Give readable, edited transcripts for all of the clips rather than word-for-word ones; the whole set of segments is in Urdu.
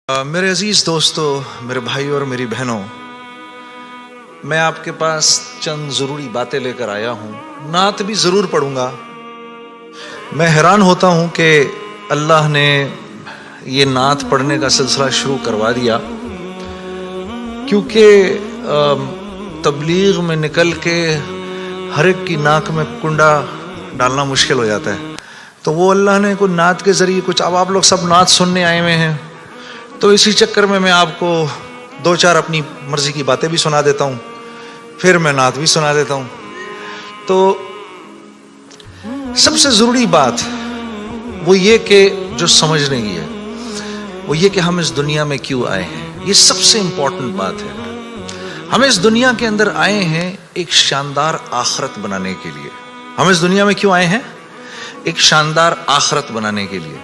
میرے عزیز دوستو، میرے بھائیوں اور میری بہنوں، میں آپ کے پاس چند ضروری باتیں لے کر آیا ہوں۔ نعت بھی ضرور پڑھوں گا۔ میں حیران ہوتا ہوں کہ اللہ نے یہ نعت پڑھنے کا سلسلہ شروع کروا دیا، کیونکہ تبلیغ میں نکل کے ہر ایک کی ناک میں کنڈا ڈالنا مشکل ہو جاتا ہے، تو وہ اللہ نے کوئی نعت کے ذریعے کچھ، اب آپ لوگ سب نعت سننے آئے ہوئے ہیں، تو اسی چکر میں آپ کو دو چار اپنی مرضی کی باتیں بھی سنا دیتا ہوں، پھر میں نعت بھی سنا دیتا ہوں۔ تو سب سے ضروری بات وہ یہ کہ جو سمجھنے کی ہے وہ یہ کہ ہم اس دنیا میں کیوں آئے ہیں۔ یہ سب سے امپورٹنٹ بات ہے۔ ہم اس دنیا کے اندر آئے ہیں ایک شاندار آخرت بنانے کے لیے۔ ہم اس دنیا میں کیوں آئے ہیں؟ ایک شاندار آخرت بنانے کے لیے۔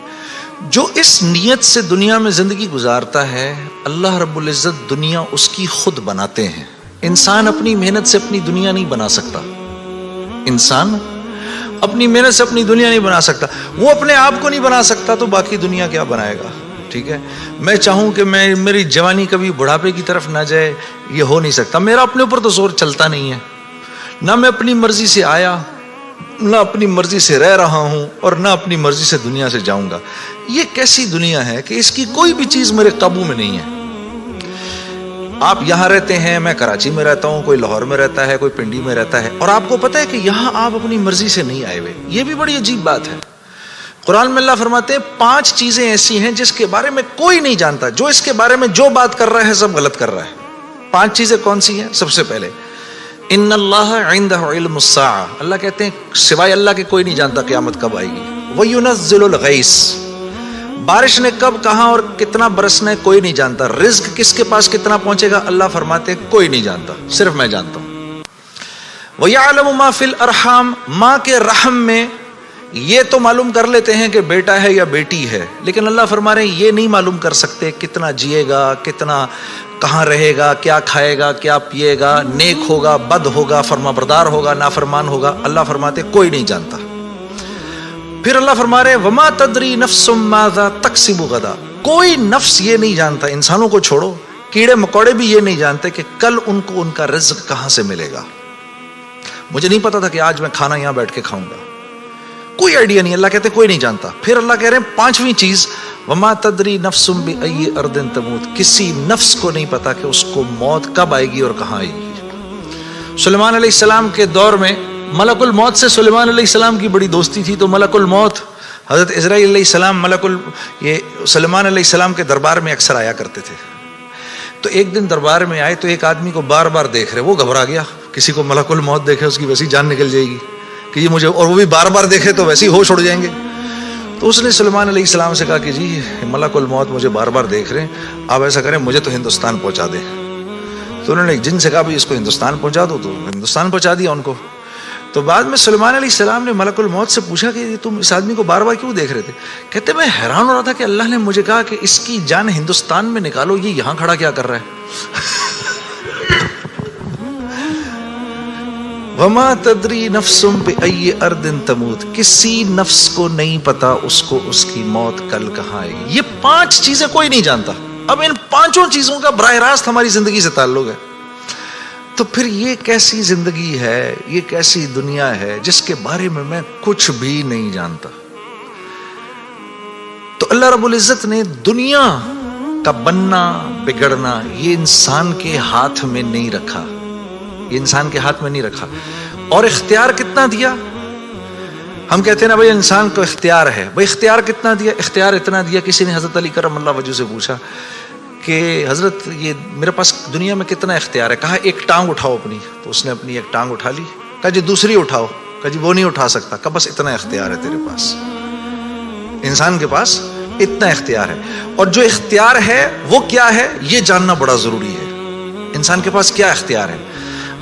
جو اس نیت سے دنیا میں زندگی گزارتا ہے، اللہ رب العزت دنیا اس کی خود بناتے ہیں۔ انسان اپنی محنت سے اپنی دنیا نہیں بنا سکتا۔ انسان اپنی محنت سے اپنی دنیا نہیں بنا سکتا۔ وہ اپنے آپ کو نہیں بنا سکتا تو باقی دنیا کیا بنائے گا؟ ٹھیک ہے، میں چاہوں کہ میری جوانی کبھی بڑھاپے کی طرف نہ جائے، یہ ہو نہیں سکتا۔ میرا اپنے اوپر تو زور چلتا نہیں ہے، نہ میں اپنی مرضی سے آیا، نہ اپنی مرضی سے رہ رہا ہوں، اور نہ اپنی مرضی سے دنیا سے جاؤں گا۔ یہ کیسی دنیا ہے کہ اس کی کوئی بھی چیز میرے قابو میں نہیں ہے۔ آپ یہاں رہتے ہیں، میں کراچی میں رہتا ہوں، کوئی لاہور میں رہتا ہے، کوئی پنڈی میں رہتا ہے، اور آپ کو پتہ ہے کہ یہاں آپ اپنی مرضی سے نہیں آئے ہوئے۔ یہ بھی بڑی عجیب بات ہے۔ قرآن میں اللہ فرماتے ہیں 5 چیزیں ایسی ہیں جس کے بارے میں کوئی نہیں جانتا، جو اس کے بارے میں جو بات کر رہا ہے سب غلط کر رہا ہے۔ 5 چیزیں کون سی ہیں؟ سب سے پہلے ان اللہ عنده علم الساعہ، اللہ کہتے ہیں سوائے اللہ کے کوئی نہیں جانتا قیامت کب آئے گی۔ وَيُنَزِّلُ الْغَيْثَ، بارش نے کب، کہاں اور کتنا برسنا ہے کوئی نہیں جانتا۔ رزق کس کے پاس کتنا پہنچے گا، اللہ فرماتے ہیں کوئی نہیں جانتا، صرف میں جانتا ہوں۔ وَيَعْلَمُ مَا فِي الْأَرْحَامِ، ماں کے رحم میں یہ تو معلوم کر لیتے ہیں کہ بیٹا ہے یا بیٹی ہے، لیکن اللہ فرما رہے ہیں یہ نہیں معلوم کر سکتے کتنا جیے گا، کتنا کہاں رہے گا، کیا کھائے گا، کیا پیے گا، نیک ہوگا، بد ہوگا، فرما بردار ہوگا، نافرمان ہوگا۔ اللہ فرماتے کوئی نہیں جانتا۔ پھر اللہ فرما رہے وما تدری نفس ماذا تکسب غدا، کوئی نفس یہ نہیں جانتا، انسانوں کو چھوڑو، کیڑے مکوڑے بھی یہ نہیں جانتے کہ کل ان کو ان کا رزق کہاں سے ملے گا۔ مجھے نہیں پتا تھا کہ آج میں کھانا یہاں بیٹھ کے کھاؤں گا، کوئی آئیڈیا نہیں۔ اللہ کہتے کوئی نہیں جانتا۔ پھر اللہ کہہ رہے ہیں 5ویں چیز وما تدری نفس بأی ارض تموت، کسی نفس کو نہیں پتا کہ اس کو موت کب آئے گی اور کہاں آئے گی۔ سلیمان علیہ السلام کے دور میں ملک الموت سے سلیمان علیہ السلام کی بڑی دوستی تھی، تو ملک الموت حضرت عزرائیل علیہ السلام یہ سلیمان علیہ السلام کے دربار میں اکثر آیا کرتے تھے۔ تو ایک دن دربار میں آئے تو ایک آدمی کو بار بار دیکھ رہے، وہ گھبرا گیا۔ کسی کو ملک الموت دیکھے اس کی ویسی جان نکل جائے گی کہ یہ مجھے، اور وہ بھی بار بار دیکھے تو ویسے ہی ہوش اڑ جائیں گے۔ تو اس نے سلیمان علیہ السلام سے کہا کہ جی ملک الموت مجھے بار بار دیکھ رہے ہیں، آپ ایسا کریں مجھے تو ہندوستان پہنچا دیں۔ تو انہوں نے ایک جن سے کہا بھی اس کو ہندوستان پہنچا دو، تو ہندوستان پہنچا دیا ان کو۔ تو بعد میں سلیمان علیہ السلام نے ملک الموت سے پوچھا کہ تم اس آدمی کو بار بار کیوں دیکھ رہے تھے؟ کہتے میں حیران ہو رہا تھا کہ اللہ نے مجھے کہا کہ اس کی جان ہندوستان میں نکالو، یہ یہاں کھڑا کیا کر رہا ہے؟ وما تدری نفس بأی ارض تموت، کسی نفس کو نہیں پتا اس کو اس کی موت کل کہاں آئے گی۔ یہ 5 چیزیں کوئی نہیں جانتا۔ اب ان 5 چیزوں کا براہ راست ہماری زندگی سے تعلق ہے۔ تو پھر یہ کیسی زندگی ہے، یہ کیسی دنیا ہے جس کے بارے میں کچھ بھی نہیں جانتا؟ تو اللہ رب العزت نے دنیا کا بننا بگڑنا یہ انسان کے ہاتھ میں نہیں رکھا، یہ انسان کے ہاتھ میں نہیں رکھا۔ اور اختیار کتنا دیا؟ ہم کہتے ہیں نا بھائی انسان کو اختیار ہے، بھائی اختیار کتنا دیا؟ اختیار اتنا دیا، کسی نے حضرت علی کرم اللہ وجہ سے پوچھا کہ حضرت یہ میرے پاس دنیا میں کتنا اختیار ہے؟ کہا ایک ٹانگ اٹھاؤ اپنی، تو اس نے اپنی ایک ٹانگ اٹھا لی۔ کہا جی دوسری اٹھاؤ، کہا جی وہ نہیں اٹھا سکتا۔ کہا بس اتنا اختیار ہے تیرے پاس، انسان کے پاس اتنا اختیار ہے۔ اور جو اختیار ہے وہ کیا ہے یہ جاننا بڑا ضروری ہے۔ انسان کے پاس کیا اختیار ہے؟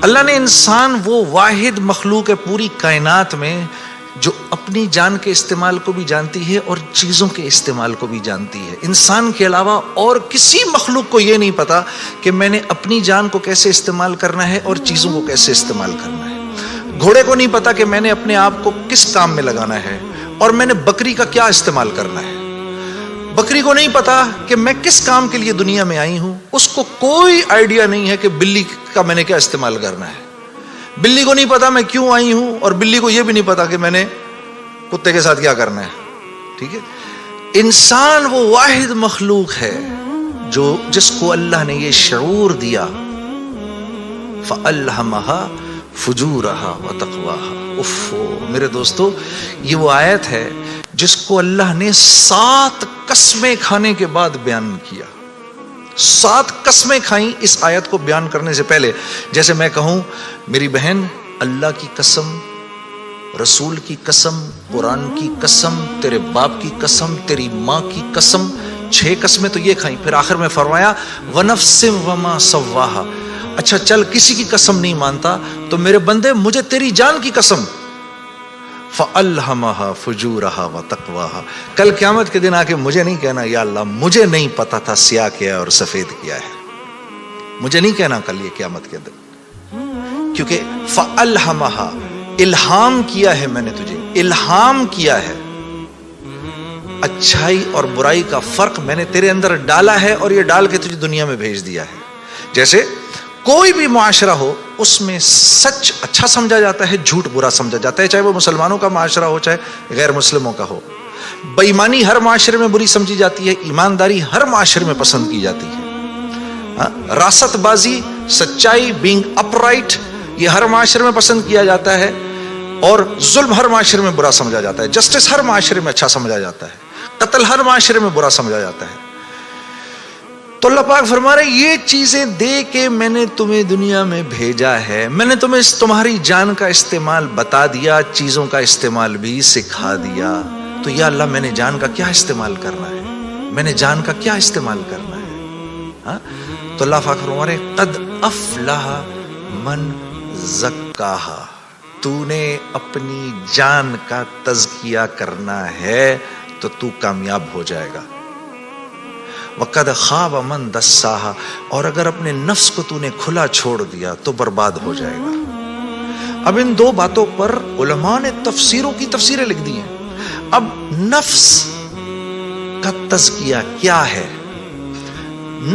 اللہ نے انسان وہ واحد مخلوق ہے پوری کائنات میں جو اپنی جان کے استعمال کو بھی جانتی ہے اور چیزوں کے استعمال کو بھی جانتی ہے۔ انسان کے علاوہ اور کسی مخلوق کو یہ نہیں پتا کہ میں نے اپنی جان کو کیسے استعمال کرنا ہے اور چیزوں کو کیسے استعمال کرنا ہے۔ گھوڑے کو نہیں پتا کہ میں نے اپنے آپ کو کس کام میں لگانا ہے اور میں نے بکری کا کیا استعمال کرنا ہے۔ بکری کو نہیں پتا کہ میں کس کام کے لیے دنیا میں آئی ہوں. اس کو کوئی آئیڈیا نہیں ہے کہ بلی کا میں نے کیا استعمال کرنا ہے. بلی کو نہیں پتا میں کیوں آئی ہوں, اور بلی کو یہ بھی نہیں پتا کہ میں نے کتے کے ساتھ کیا کرنا ہے. ٹھیک ہے, انسان وہ واحد مخلوق ہے جس کو اللہ نے یہ شعور دیا, فَأَلْهَمَهَا فُجُورَهَا وَتَقْوَاهَا. میرے دوستو, یہ وہ آیت ہے جس کو اللہ نے 7 قسمیں کھانے کے بعد بیان کیا. 7 قسمیں کھائیں اس آیت کو بیان کرنے سے پہلے. جیسے میں کہوں میری بہن, اللہ کی قسم, رسول کی قسم, قرآن کی قسم, تیرے باپ کی قسم, تیری ماں کی قسم, 6 قسمیں تو یہ کھائیں. پھر آخر میں فرمایا وَنَفْسٍ وَمَا سَوَّاهَا. اچھا چل کسی کی قسم نہیں مانتا تو میرے بندے مجھے تیری جان کی قسم, فَأَلْهَمَهَا فُجُورَهَا وَتَقْوَاهَا. کل قیامت کے دن آ کے مجھے نہیں کہنا یا اللہ مجھے نہیں پتا تھا سیاہ کیا ہے اور سفید کیا ہے. مجھے نہیں کہنا کل یہ قیامت کے دن, کیونکہ فَأَلْهَمَهَا الہام کیا ہے, میں نے تجھے الہام کیا ہے. اچھائی اور برائی کا فرق میں نے تیرے اندر ڈالا ہے اور یہ ڈال کے تجھے دنیا میں بھیج دیا ہے. جیسے کوئی بھی معاشرہ ہو اس میں سچ اچھا سمجھا جاتا ہے, جھوٹ برا سمجھا جاتا ہے, چاہے وہ مسلمانوں کا معاشرہ ہو چاہے غیر مسلموں کا ہو. بےایمانی ہر معاشرے میں بری سمجھی جاتی ہے, ایمانداری ہر معاشرے میں پسند کی جاتی ہے. راست بازی, سچائی, بینگ اپ رائٹ, یہ ہر معاشرے میں پسند کیا جاتا ہے, اور ظلم ہر معاشرے میں برا سمجھا جاتا ہے. جسٹس ہر معاشرے میں اچھا سمجھا جاتا ہے, قتل ہر معاشرے میں برا سمجھا جاتا ہے. تو اللہ پاک فرما رہے یہ چیزیں دے کے میں نے تمہیں دنیا میں بھیجا ہے, میں نے تمہیں تمہاری جان کا استعمال بتا دیا, چیزوں کا استعمال بھی سکھا دیا. تو یا اللہ میں نے جان کا کیا استعمال کرنا ہے, میں نے جان کا کیا استعمال کرنا ہے. تو اللہ پاک فرما رہے قد افلح من زکاہا, تو نے اپنی جان کا تزکیہ کرنا ہے تو تو کامیاب ہو جائے گا. وَقَدْ خَابَ مَنْ دَسَّاهَا, اور اگر اپنے نفس کو تو نے کھلا چھوڑ دیا تو برباد ہو جائے گا. اب ان 2 باتوں پر علماء نے تفسیروں کی تفسیریں لکھ دی ہیں. اب نفس کا تزکیہ کیا ہے؟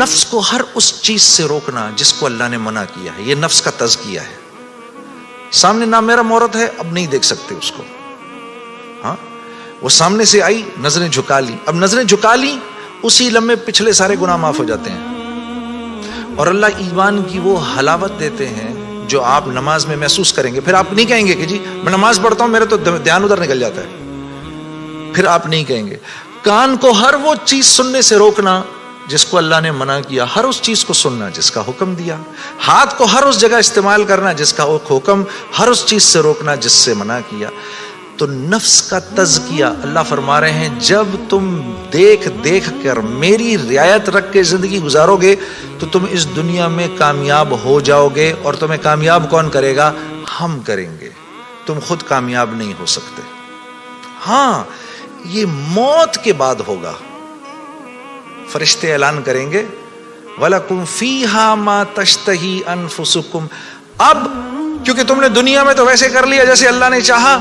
نفس کو ہر اس چیز سے روکنا جس کو اللہ نے منع کیا ہے, یہ نفس کا تزکیہ ہے. سامنے نامحرم عورت ہے, اب نہیں دیکھ سکتے اس کو. ہاں وہ سامنے سے آئی, نظریں جھکا لی, اب نظریں جھکا لی اسی لمحے پچھلے سارے گناہ معاف ہو جاتے ہیں. اور اللہ ایمان کی وہ حلاوت دیتے ہیں جو آپ نماز میں محسوس کریں گے. پھر آپ نہیں کہیں گے کہ جی میں نماز پڑھتا ہوں میرے تو دھیان ادھر نکل جاتا ہے. پھر آپ نہیں کہیں گے. کان کو ہر وہ چیز سننے سے روکنا جس کو اللہ نے منع کیا, ہر اس چیز کو سننا جس کا حکم دیا. ہاتھ کو ہر اس جگہ استعمال کرنا جس کا حکم, ہر اس چیز سے روکنا جس سے منع کیا. تو نفس کا تزکیہ اللہ فرما رہے ہیں جب تم دیکھ دیکھ کر میری رعایت رکھ کے زندگی گزارو گے تو تم اس دنیا میں کامیاب ہو جاؤ گے. اور تمہیں کامیاب کون کرے گا؟ ہم کریں گے. تم خود کامیاب نہیں ہو سکتے. ہاں یہ موت کے بعد ہوگا. فرشتے اعلان کریں گے وَلَكُمْ فِيهَا مَا تَشْتَهِي أَنفُسُكُمْ. اب کیونکہ تم نے دنیا میں تو ویسے کر لیا جیسے اللہ نے چاہا,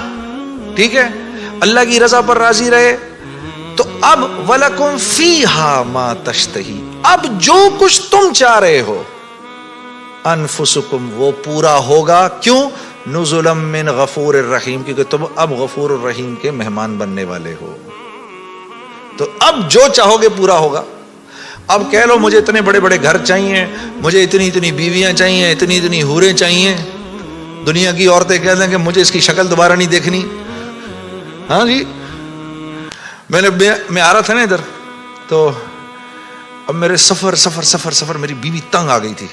ٹھیک ہے, اللہ کی رضا پر راضی رہے, تو اب وَلَكُمْ فِيهَا مَا تَشْتَهِي, اب جو کچھ تم چاہ رہے ہو انفسکم وہ پورا ہوگا. کیوں؟ نزلا من غفور الرحیم, کیونکہ تم اب غفور الرحیم کے مہمان بننے والے ہو. تو اب جو چاہو گے پورا ہوگا. اب کہہ لو مجھے اتنے بڑے بڑے گھر چاہیے, مجھے اتنی اتنی بیویاں چاہیے, اتنی اتنی حوریں چاہیے. دنیا کی عورتیں کہہ دیں کہ مجھے اس کی شکل دوبارہ نہیں دیکھنی. ہاں جی, میں آ رہا تھا نا ادھر, تو اب میرے سفر میری بیوی تنگ آ گئی تھی.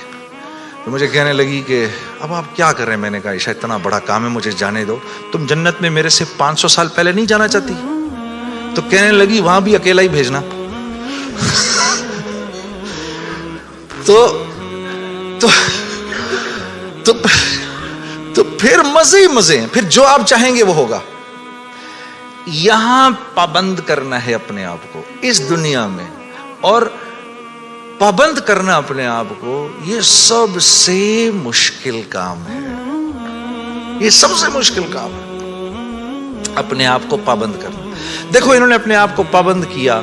تو مجھے کہنے لگی کہ اب آپ کیا کر رہے ہیں؟ میں نے کہا عائشہ اتنا بڑا کام ہے, مجھے جانے دو. تم جنت میں میرے سے 500 سال پہلے نہیں جانا چاہتی؟ تو کہنے لگی وہاں بھی اکیلا ہی بھیجنا. تو پھر مزے ہی مزے ہیں. پھر جو آپ چاہیں گے وہ ہوگا. یہاں پابند کرنا ہے اپنے آپ کو اس دنیا میں, اور پابند کرنا اپنے آپ کو یہ سب سے مشکل کام ہے. یہ سب سے مشکل کام ہے اپنے آپ کو پابند کرنا. دیکھو انہوں نے اپنے آپ کو پابند کیا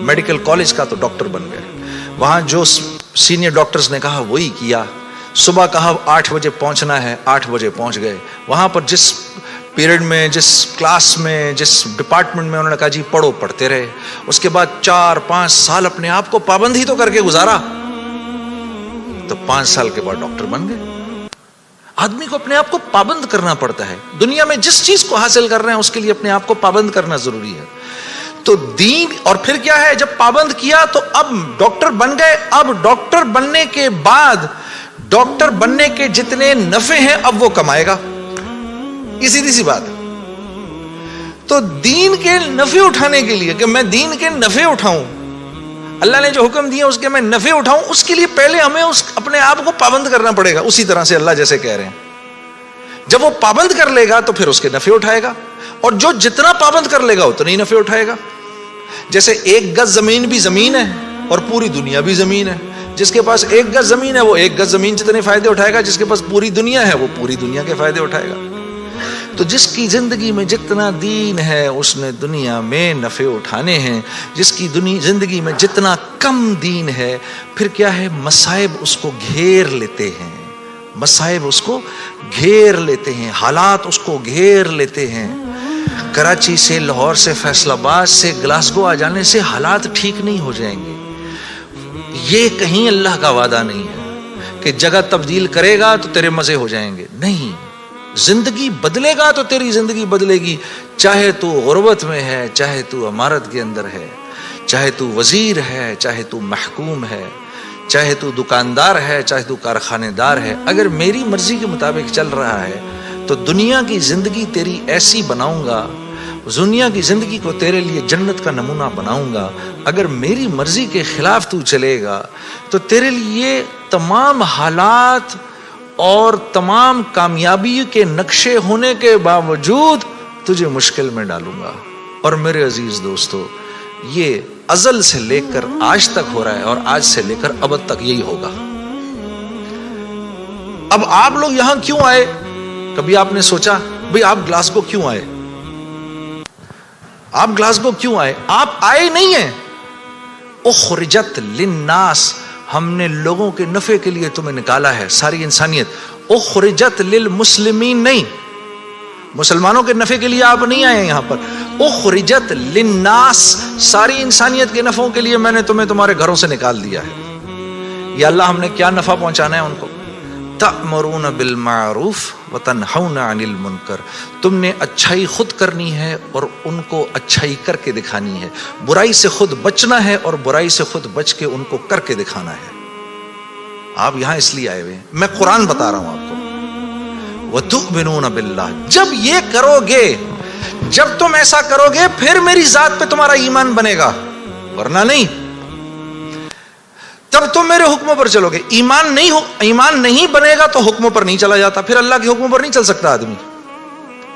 میڈیکل کالج کا تو ڈاکٹر بن گئے. وہاں جو سینئر ڈاکٹرز نے کہا وہی کیا. صبح کہا 8 بجے پہنچنا ہے, 8 بجے پہنچ گئے. وہاں پر جس پیریڈ میں, جس کلاس میں, جس ڈپارٹمنٹ میں انہوں نے کہا جی پڑھو, پڑھتے رہے. اس کے بعد 4-5 سال اپنے آپ کو پابند ہی تو کر کے گزارا, تو 5 سال کے بعد ڈاکٹر بن گئے. آدمی کو اپنے آپ کو پابند کرنا پڑتا ہے. دنیا میں جس چیز کو حاصل کر رہے ہیں اس کے لیے اپنے آپ کو پابند کرنا ضروری ہے. تو دین, اور پھر کیا ہے, جب پابند کیا تو اب ڈاکٹر بن گئے. اب ڈاکٹر بننے کے بعد ڈاکٹر بننے کے جتنے نفع ہیں اب وہ کمائے گا. یہ سیدھی سی بات. تو دین کے نفع اٹھانے کے لیے کہ میں دین کے نفع اٹھاؤں, اللہ نے جو حکم دیا اس کے میں نفع اٹھاؤں, اس کے لیے پہلے ہمیں اپنے آپ کو پابند کرنا پڑے گا. اسی طرح سے اللہ جیسے کہہ رہے ہیں, جب وہ پابند کر لے گا تو پھر اس کے نفع اٹھائے گا, اور جو جتنا پابند کر لے گا اتنا ہی نفع اٹھائے گا. جیسے 1 گز زمین بھی زمین ہے اور پوری دنیا بھی زمین ہے. جس کے پاس 1 گز زمین ہے وہ 1 گز زمین جتنے فائدے اٹھائے گا, جس کے پاس پوری دنیا ہے وہ پوری دنیا کے فائدے اٹھائے گا. تو جس کی زندگی میں جتنا دین ہے اس نے دنیا میں نفع اٹھانے ہیں. جس کی زندگی میں جتنا کم دین ہے, پھر کیا ہے, مصائب اس کو گھیر لیتے ہیں. مصائب اس کو گھیر لیتے ہیں, حالات اس کو گھیر لیتے ہیں. کراچی سے, لاہور سے, فیصل آباد سے گلاسگو آ جانے سے حالات ٹھیک نہیں ہو جائیں گے. یہ کہیں اللہ کا وعدہ نہیں ہے کہ جگہ تبدیل کرے گا تو تیرے مزے ہو جائیں گے. نہیں, زندگی بدلے گا تو تیری زندگی بدلے گی. چاہے تو غربت میں ہے, چاہے تو امارت کے اندر ہے, چاہے تو وزیر ہے, چاہے تو محکوم ہے, چاہے تو دکاندار ہے, چاہے تو کارخانے دار ہے. اگر میری مرضی کے مطابق چل رہا ہے تو دنیا کی زندگی تیری ایسی بناؤں گا, دنیا کی زندگی کو تیرے لیے جنت کا نمونہ بناؤں گا. اگر میری مرضی کے خلاف تو چلے گا تو تیرے لیے تمام حالات اور تمام کامیابی کے نقشے ہونے کے باوجود تجھے مشکل میں ڈالوں گا. اور میرے عزیز دوستو, یہ ازل سے لے کر آج تک ہو رہا ہے, اور آج سے لے کر ابد تک یہی ہوگا. اب آپ لوگ یہاں کیوں آئے؟ کبھی آپ نے سوچا بھئی آپ گلاسگو کیوں آئے؟ آپ گلاسگو کیوں آئے؟ آپ آئے نہیں ہیں. اخرجت للناس, ہم نے لوگوں کے نفع کے لیے تمہیں نکالا ہے, ساری انسانیت. اخرجت للمسلمین, نہیں, مسلمانوں کے نفع کے لیے آپ نہیں آئے یہاں پر. اخرجت للناس, ساری انسانیت کے نفعوں کے لیے میں نے تمہیں تمہارے گھروں سے نکال دیا ہے. یا اللہ ہم نے کیا نفع پہنچانا ہے ان کو؟ تأمرون بالمعروف وتنہون عن المنکر, تم نے اچھائی خود کرنی ہے اور ان کو اچھائی کر کے دکھانی ہے. برائی سے خود بچنا ہے اور برائی سے خود بچ کے ان کو کر کے دکھانا ہے. آپ یہاں اس لیے آئے ہوئے ہیں, میں قرآن بتا رہا ہوں آپ کو. وتؤمنون باللہ, جب یہ کرو گے, جب تم ایسا کرو گے پھر میری ذات پہ تمہارا ایمان بنے گا, ورنہ نہیں. تب تم میرے حکموں پر چلو گے. ایمان نہیں بنے گا تو حکموں پر نہیں چلا جاتا, پھر اللہ کے حکموں پر نہیں چل سکتا آدمی.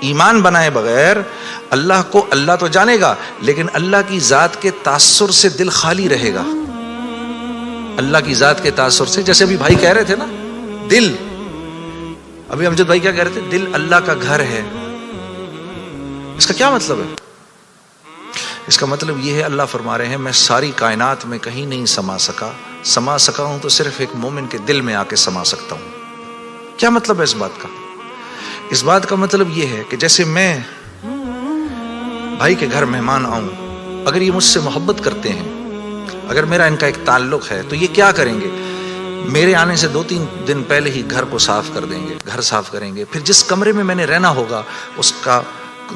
ایمان بنائے بغیر اللہ کو, اللہ تو جانے گا لیکن اللہ کی ذات کے تاثر سے دل خالی رہے گا. اللہ کی ذات کے تاثر سے, جیسے ابھی بھائی کہہ رہے تھے نا, دل, ابھی امجد بھائی کیا کہہ رہے تھے, دل اللہ کا گھر ہے. اس کا کیا مطلب ہے؟ اس کا مطلب یہ ہے, اللہ فرما رہے ہیں میں ساری کائنات میں کہیں نہیں سما سکا ہوں تو صرف ایک مومن کے دل میں آ کے سما سکتا ہوں. کیا مطلب ہے اس بات کا؟ اس بات کا مطلب یہ ہے کہ جیسے میں بھائی کے گھر مہمان آؤں, اگر یہ مجھ سے محبت کرتے ہیں, اگر میرا ان کا ایک تعلق ہے, تو یہ کیا کریں گے, میرے آنے سے 2-3 دن پہلے ہی گھر کو صاف کر دیں گے, گھر صاف کریں گے. پھر جس کمرے میں میں نے رہنا ہوگا اس کا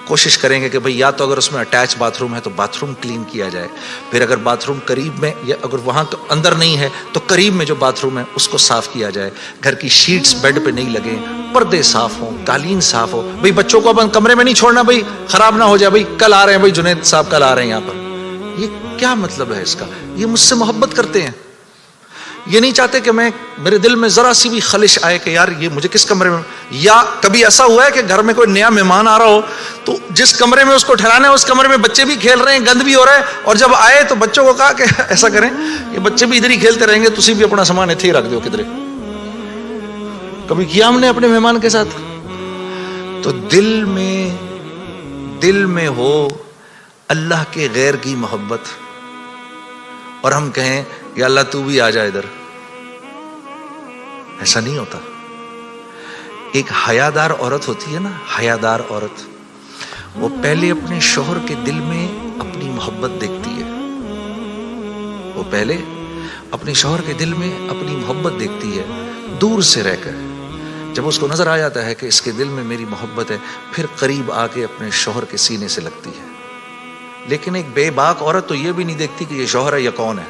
کوشش کریں گے کہ بھئی یا تو اگر اس میں اٹیچ باتھ روم ہے تو باتھ روم کلین کیا جائے, پھر اگر باتھ روم قریب میں, یا اگر وہاں اندر نہیں ہے تو قریب میں جو باتھ روم ہے اس کو صاف کیا جائے. گھر کی شیٹس بیڈ پہ نہیں لگیں, پردے صاف ہوں, قالین صاف ہو. بھئی بچوں کو اپنے کمرے میں نہیں چھوڑنا, بھئی خراب نہ ہو جائے, بھئی کل آ رہے ہیں, بھئی جنید صاحب کل آ رہے ہیں یہاں پر. یہ کیا مطلب ہے اس کا؟ یہ مجھ سے محبت کرتے ہیں, یہ نہیں چاہتے کہ میں, میرے دل میں ذرا سی بھی خلش آئے کہ یار یہ مجھے کس کمرے میں. یا کبھی ایسا ہوا ہے کہ گھر میں کوئی نیا مہمان آ رہا ہو تو جس کمرے میں اس کو ٹھہرانا ہے اس کمرے میں بچے بھی کھیل رہے ہیں, گند بھی ہو رہا ہے, اور جب آئے تو بچوں کو کہا کہ ایسا کریں کہ بچے بھی ادھر ہی کھیلتے رہیں گے, تسی بھی اپنا سامان اتھے ہی رکھ دو کدھر. کبھی کیا ہم نے اپنے مہمان کے ساتھ؟ تو دل میں ہو اللہ کے غیر کی محبت, اور ہم کہیں یا اللہ تو بھی آ جا ادھر. ایسا نہیں ہوتا. ایک حیادار عورت ہوتی ہے نا, حیادار عورت, وہ پہلے اپنے شوہر کے دل میں اپنی محبت دیکھتی ہے. وہ پہلے اپنے شوہر کے دل میں اپنی محبت دیکھتی ہے دور سے رہ کر. جب اس کو نظر آ جاتا ہے کہ اس کے دل میں میری محبت ہے, پھر قریب آ کے اپنے شوہر کے سینے سے لگتی ہے. لیکن ایک بے باک عورت تو یہ بھی نہیں دیکھتی کہ یہ شوہر ہے یا کون ہے,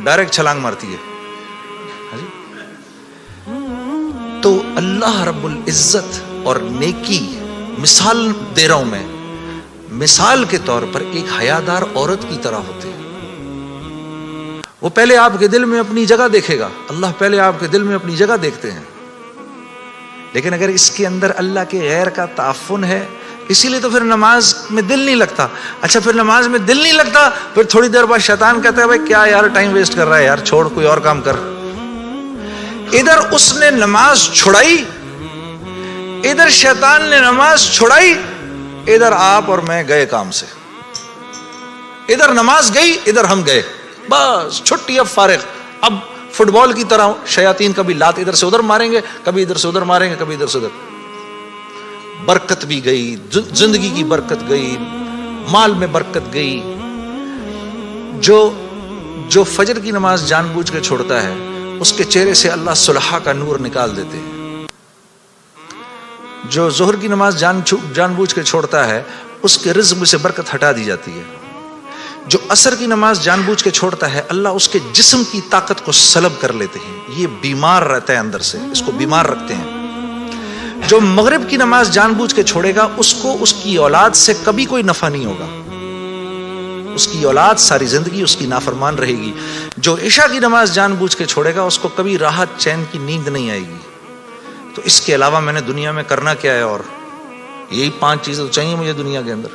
ڈائریکٹ چھلانگ مارتی ہے. تو اللہ رب العزت اور نیکی, مثال دے رہا ہوں میں, مثال کے طور پر ایک حیادار عورت کی طرح ہوتے ہیں. وہ پہلے آپ کے دل میں اپنی جگہ دیکھے گا, اللہ پہلے آپ کے دل میں اپنی جگہ دیکھتے ہیں. لیکن اگر اس کے اندر اللہ کے غیر کا تعفن ہے, اسی لیے تو پھر نماز میں دل نہیں لگتا. اچھا پھر نماز میں دل نہیں لگتا, پھر تھوڑی دیر بعد شیطان کہتا ہے بھائی کیا یار ٹائم ویسٹ کر رہا ہے یار, چھوڑ کوئی اور کام کر. ادھر اس نے نماز چھڑائی, ادھر شیطان نے نماز چھڑائی, ادھر آپ اور میں گئے کام سے. ادھر نماز گئی, ادھر ہم گئے, بس چھٹی, اب فارغ. اب فٹ بال کی طرح شیاطین کبھی لات ادھر سے ادھر ماریں گے, کبھی ادھر سے ادھر ماریں گے, کبھی ادھر سے ادھر. برکت بھی گئی, زندگی کی برکت گئی, مال میں برکت گئی. جو فجر کی نماز جان بوجھ کے چھوڑتا ہے اس کے چہرے سے اللہ صلحہ کا نور نکال دیتے ہیں. جو ظہر کی نماز جان بوجھ کے چھوڑتا ہے اس کے رزق میں سے برکت ہٹا دی جاتی ہے. جو عصر کی نماز جان بوجھ کے چھوڑتا ہے اللہ اس کے جسم کی طاقت کو سلب کر لیتے ہیں. یہ بیمار رہتا ہے اندر سے, اس کو بیمار رکھتے ہیں. جو مغرب کی نماز جان بوجھ کے چھوڑے گا اس کو اس کی اولاد سے کبھی کوئی نفع نہیں ہوگا, اس کی اولاد ساری زندگی اس کی نافرمان رہے گی. جو عشاء کی نماز جان بوجھ کے چھوڑے گا اس کو کبھی راحت چین کی نیند نہیں آئے گی. تو اس کے علاوہ میں نے دنیا میں کرنا کیا ہے, اور یہی 5 چیزیں تو چاہیے مجھے دنیا کے اندر.